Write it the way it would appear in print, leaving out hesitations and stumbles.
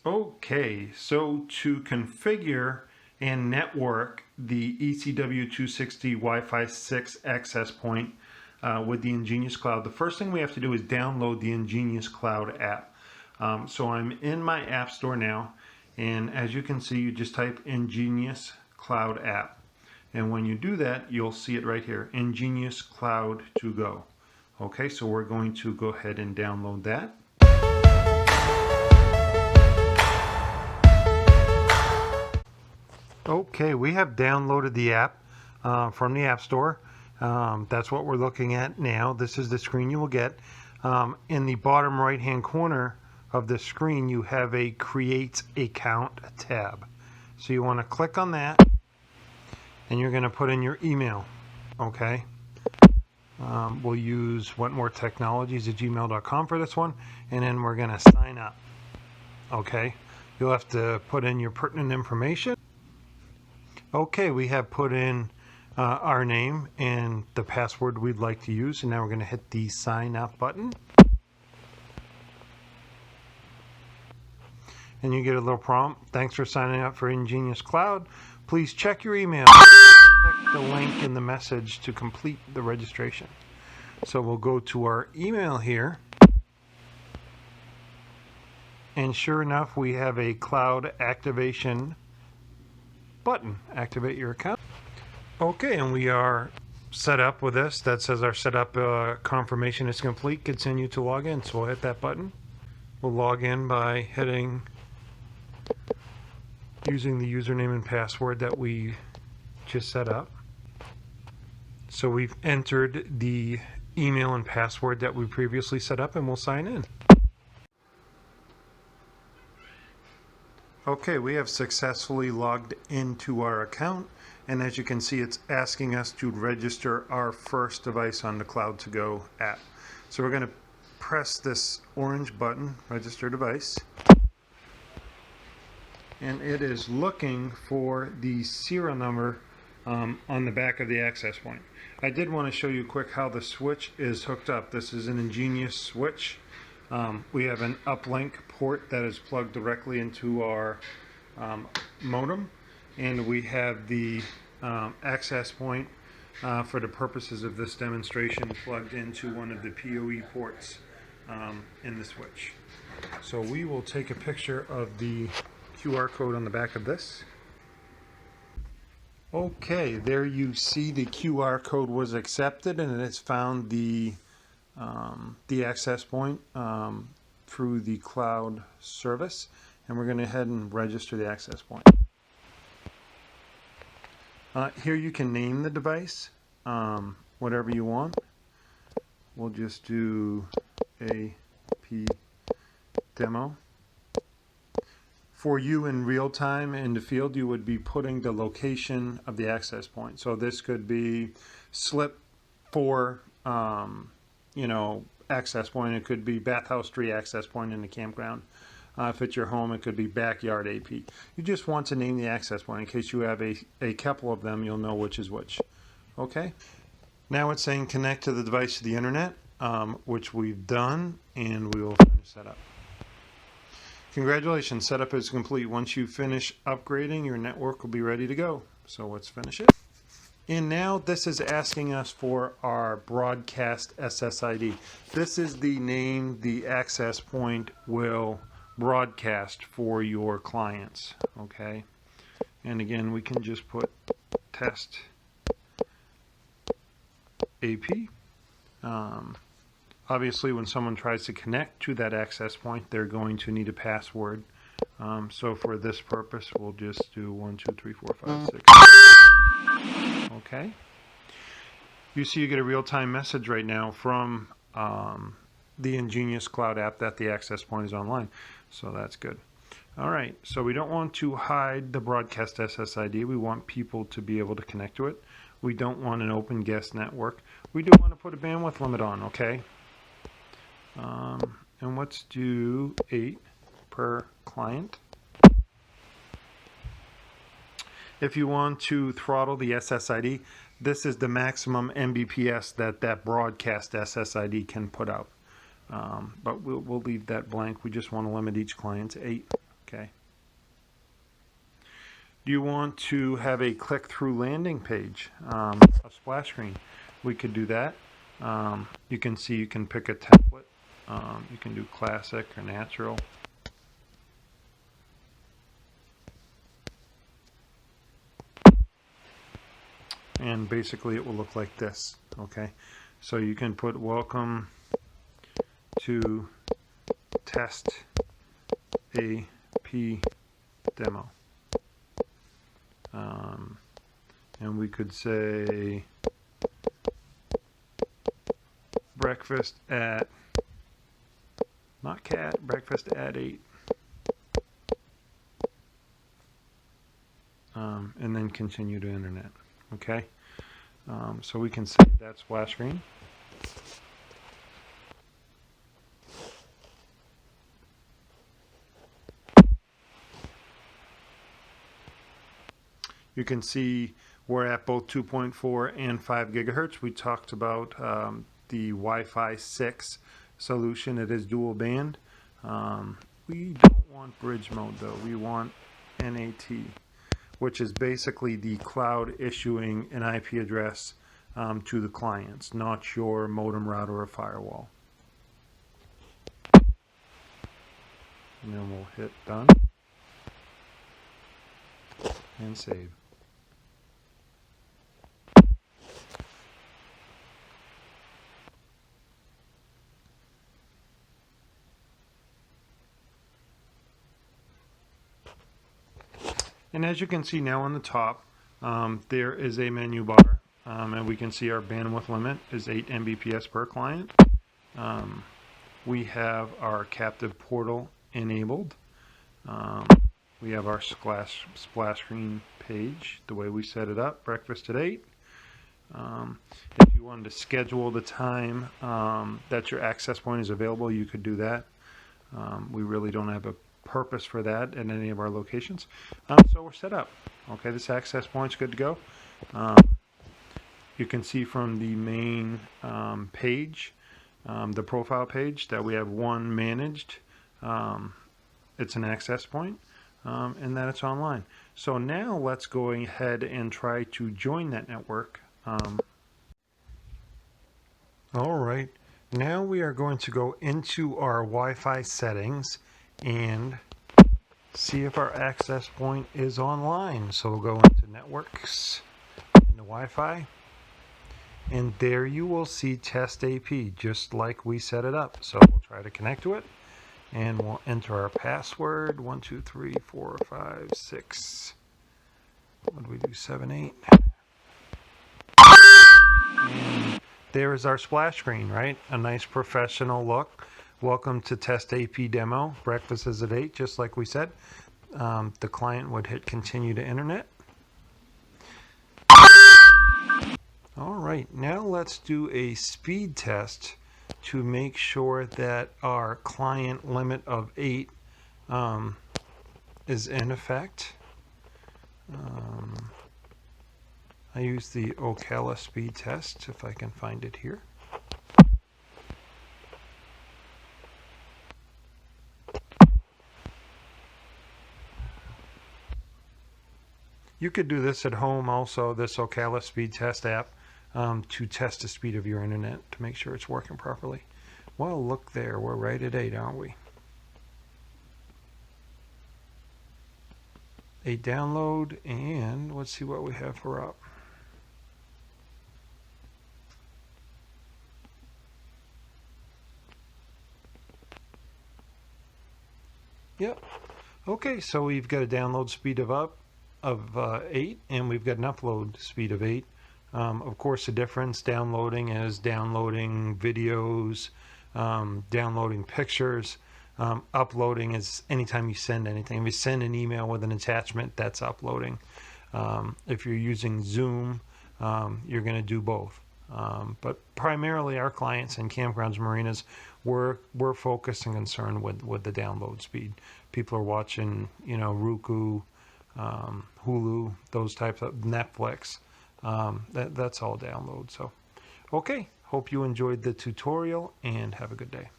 Okay, so to configure and network the ECW 260 Wi-Fi 6 access point with the EnGenius Cloud, the first thing we have to do is download the EnGenius Cloud app. So I'm in my app store now, and as you can see, you just type EnGenius Cloud app. And when you do that, you'll see it right here, EnGenius Cloud to go. Okay, so we're going to go ahead and download that. Okay, we have downloaded the app from the App Store. That's what we're looking at now. This is the screen you will get. In the bottom right hand corner of the screen, you have a Create Account tab. So you want to click on that, and you're going to put in your email. Okay. We'll use wentworthtechnologies@gmail.com for this one, and then we're going to sign up. Okay. You'll have to put in your pertinent information. Okay, we have put in our name and the password we'd like to use, and now we're going to hit the sign up button. And you get a little prompt. Thanks for signing up for EnGenius Cloud. Please check your email. Check the link in the message to complete the registration. So we'll go to our email here. And sure enough, we have a cloud activation button. Activate your account. Okay, and we are set up with this. That says our setup confirmation is complete. Continue to log in. So we'll hit that button. We'll log in by using the username and password that we just set up. So we've entered the email and password that we previously set up, and we'll sign in. Okay, we have successfully logged into our account, and as you can see, it's asking us to register our first device on the Cloud to Go app. So we're going to press this orange button, Register Device, and it is looking for the serial number on the back of the access point. I did want to show you quick how the switch is hooked up. This is an EnGenius switch. We have an uplink port that is plugged directly into our modem, and we have the access point for the purposes of this demonstration plugged into one of the PoE ports in the switch. So we will take a picture of the QR code on the back of this. Okay, there you see the QR code was accepted, and it's found the access point through the cloud service, and we're going to head and register the access point. Here you can name the device whatever you want. We'll just do AP demo. For you in real time in the field, you would be putting the location of the access point. So this could be slip 4 access point. It could be bathhouse tree access point in the campground. If it's your home, it could be backyard AP. You just want to name the access point. In case you have a couple of them, you'll know which is which. Okay. Now it's saying connect to the device to the internet, which we've done, and we will finish setup. Congratulations, setup is complete. Once you finish upgrading, your network will be ready to go. So let's finish it. And now this is asking us for our broadcast SSID. This is the name the access point will broadcast for your clients. Okay. And again, we can just put test AP. Obviously, when someone tries to connect to that access point, they're going to need a password. So for this purpose, we'll just do 1, 2, 3, 4, 5, 6. Okay. You see you get a real-time message right now from the EnGenius Cloud app that the access point is online. So that's good. All right. So we don't want to hide the broadcast SSID. We want people to be able to connect to it. We don't want an open guest network. We do want to put a bandwidth limit on, okay? And let's do 8 per client. If you want to throttle the SSID, this is the maximum Mbps that broadcast SSID can put out. but we'll leave that blank. We just want to limit each client to 8. Okay. Do you want to have a click-through landing page, a splash screen? We could do that. You can see you can pick a template. You can do classic or natural. And basically it will look like this. Okay, so you can put welcome to test AP demo. And we could say breakfast at, not cat, breakfast at 8. And then continue to internet. Okay, so we can save that splash screen. You can see we're at both 2.4 and 5 gigahertz. We talked about the Wi-Fi6 solution. It is dual band. We don't want bridge mode though. We want NAT, which is basically the cloud issuing an IP address to the clients, not your modem, router, or firewall. And then we'll hit done and save. And as you can see now on the top, there is a menu bar, and we can see our bandwidth limit is 8 Mbps per client. We have our captive portal enabled. We have our splash screen page, the way we set it up, breakfast at 8. If you wanted to schedule the time that your access point is available, you could do that. We really don't have a purpose for that at any of our locations. So we're set up. Okay, this access point's good to go. You can see from the main page, the profile page, that we have one managed. It's an access point, and that it's online. So now let's go ahead and try to join that network. All right, now we are going to go into our Wi-Fi settings and see if our access point is online. So we'll go into networks, into Wi-Fi, and there you will see test AP, just like we set it up. So we'll try to connect to it, and we'll enter our password, 1 2 3 4 5 6. What do we do? 7 8. And there is our splash screen, right? A nice professional look. Welcome to test AP demo. Breakfast is at 8, just like we said. The client would hit continue to internet. All right, now let's do a speed test to make sure that our client limit of 8 is in effect. I use the Ocala speed test, if I can find it here. You could do this at home also, this Ocala speed test app, to test the speed of your internet to make sure it's working properly. Well, look there, we're right at 8, aren't we? 8 download, and let's see what we have for up. Yep. Okay, so we've got a download speed of 8, and we've got an upload speed of 8. Of course, the difference downloading is downloading videos, downloading pictures. Uploading is anytime you send anything. If you send an email with an attachment, that's uploading. If you're using Zoom, you're going to do both. But primarily our clients in campgrounds, marinas, we're focused and concerned with the download speed. People are watching, Roku, Hulu, those types of Netflix. That's all download. So, okay, hope you enjoyed the tutorial and have a good day.